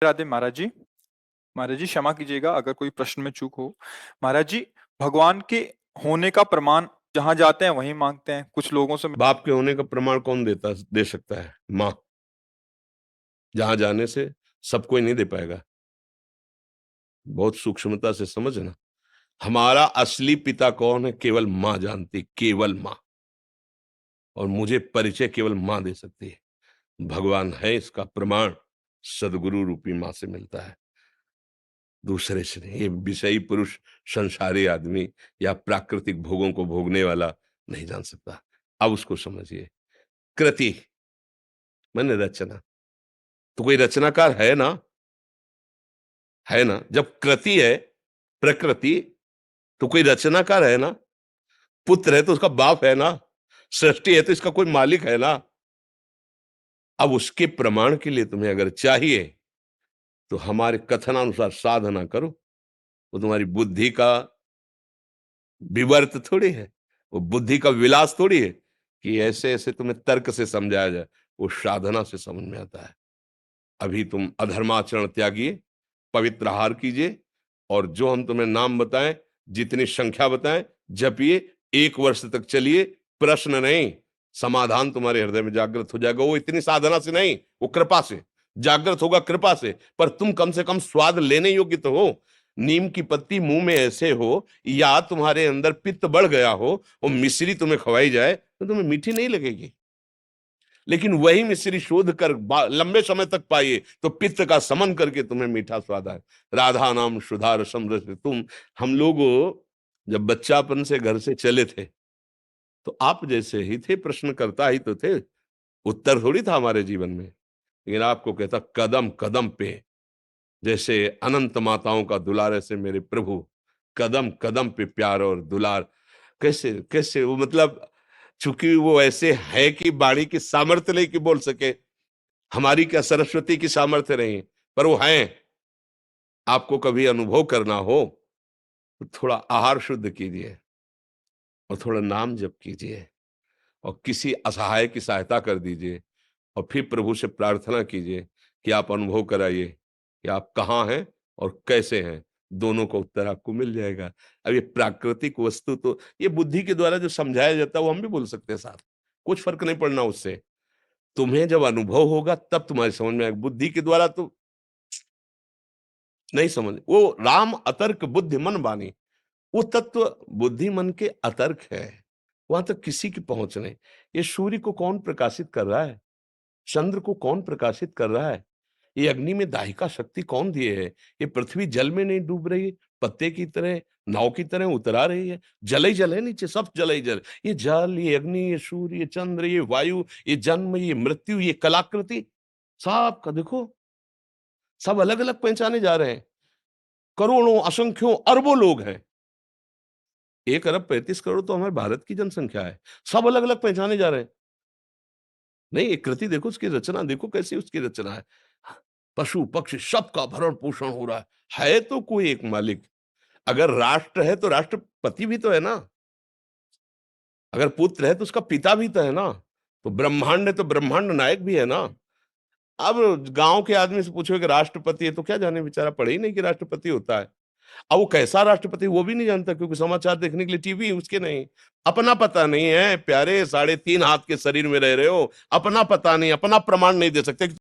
राधे महाराज जी। महाराज जी क्षमा कीजिएगा अगर कोई प्रश्न में चूक हो। महाराज जी, भगवान के होने का प्रमाण जहां जाते हैं वहीं मांगते हैं। कुछ लोगों से बाप के होने का प्रमाण कौन दे सकता है? माँ। जहां जाने से सब कोई नहीं दे पाएगा। बहुत सूक्ष्मता से समझना। हमारा असली पिता कौन है केवल माँ जानती, केवल माँ। और मुझे परिचय केवल माँ दे सकती है। भगवान है इसका प्रमाण सदगुरु रूपी माँ से मिलता है, दूसरे से नहीं। ये विषयी पुरुष, संसारी आदमी या प्राकृतिक भोगों को भोगने वाला नहीं जान सकता। अब उसको समझिए। कृति माने रचना। तो कोई रचनाकार है ना? है ना? जब कृति है प्रकृति, तो कोई रचनाकार है ना? पुत्र है तो उसका बाप है ना? सृष्टि है तो इसका कोई मालिक है ना? अब उसके प्रमाण के लिए तुम्हें अगर चाहिए तो हमारे कथनानुसार साधना करो। वो तुम्हारी बुद्धि का विवर्त थोड़ी है, वो बुद्धि का विलास थोड़ी है कि ऐसे ऐसे तुम्हें तर्क से समझाया जाए। वो साधना से समझ में आता है। अभी तुम अधर्माचरण त्यागिए, पवित्र आहार कीजिए, और जो हम तुम्हें नाम बताएं, जितनी संख्या बताएं, जपिए। 1 वर्ष तक चलिए। प्रश्न नहीं, समाधान तुम्हारे हृदय में जागृत हो जाएगा। वो इतनी साधना से नहीं, वो कृपा से जागृत होगा, कृपा से। पर तुम कम से कम स्वाद लेने योग्य तो हो। नीम की पत्ती मुंह में ऐसे हो, या तुम्हारे अंदर पित्त बढ़ गया हो, वो मिश्री तुम्हें खवाई जाए तो तुम्हें मीठी नहीं लगेगी। लेकिन वही मिश्री शोध कर लंबे समय तक पाइए तो पित्त का समन करके तुम्हें मीठा स्वाद आए। राधा नाम सुधा रसम रस तुम। हम लोग जब बच्चापन से घर से चले थे तो आप जैसे ही थे, प्रश्नकर्ता ही तो थे, उत्तर थोड़ी था हमारे जीवन में। लेकिन आपको कहता कदम कदम पे, जैसे अनंत माताओं का दुलार, ऐसे मेरे प्रभु कदम कदम पे प्यार और दुलार। कैसे कैसे वो, मतलब चूंकि वो ऐसे है कि बाणी की सामर्थ्य नहीं कि बोल सके। हमारी क्या सरस्वती की सामर्थ्य नहीं, पर वो हैं। आपको कभी अनुभव करना हो तो थोड़ा आहार शुद्ध कीजिए और थोड़ा नाम जप कीजिए और किसी असहाय की सहायता कर दीजिए, और फिर प्रभु से प्रार्थना कीजिए कि आप अनुभव कराइए कि आप कहाँ हैं और कैसे हैं। दोनों का उत्तर आपको मिल जाएगा। अब ये प्राकृतिक वस्तु तो ये बुद्धि के द्वारा जो समझाया जाता है वो हम भी बोल सकते हैं साथ, कुछ फर्क नहीं पड़ना उससे। तुम्हें जब अनुभव होगा तब तुम्हारी समझ में आएगा। बुद्धि के द्वारा तो नहीं समझ। वो राम अतर्क बुद्धि मन बानी, वो तत्व बुद्धि मन के अतर्क है। वहां तक किसी की पहुंच नहीं। ये सूर्य को कौन प्रकाशित कर रहा है? चंद्र को कौन प्रकाशित कर रहा है? ये अग्नि में दाहिका शक्ति कौन दिए है? ये पृथ्वी जल में नहीं डूब रही, पत्ते की तरह, नाव की तरह उतरा रही है। जल ही जल है नीचे, सब जल ही जल। ये जल, ये अग्नि, ये सूर्य, ये चंद्र, ये वायु, ये जन्म, ये मृत्यु, ये कलाकृति, सब का देखो, सब अलग अलग पहचाने जा रहे हैं। करोड़ों, असंख्यों, अरबों लोग हैं। 1 अरब 35 करोड़ तो हमारे भारत की जनसंख्या है। सब अलग अलग पहचाने जा रहे हैं। नहीं, एक कृति देखो, उसकी रचना देखो कैसी उसकी रचना है। पशु पक्षी सबका भरण पोषण हो रहा है तो कोई एक मालिक। अगर राष्ट्र है तो राष्ट्रपति भी तो है ना। अगर पुत्र है तो उसका पिता भी तो है ना। तो ब्रह्मांड है तो ब्रह्मांड नायक भी है ना। अब गांव के आदमी से पूछो कि राष्ट्रपति है तो क्या जाने, बेचारा पढ़े ही नहीं कि राष्ट्रपति होता है। अब वो कैसा राष्ट्रपति वो भी नहीं जानता, क्योंकि समाचार देखने के लिए टीवी उसके नहीं। अपना पता नहीं है प्यारे, 3.5 हाथ के शरीर में रह रहे हो, अपना पता नहीं, अपना प्रमाण नहीं दे सकते।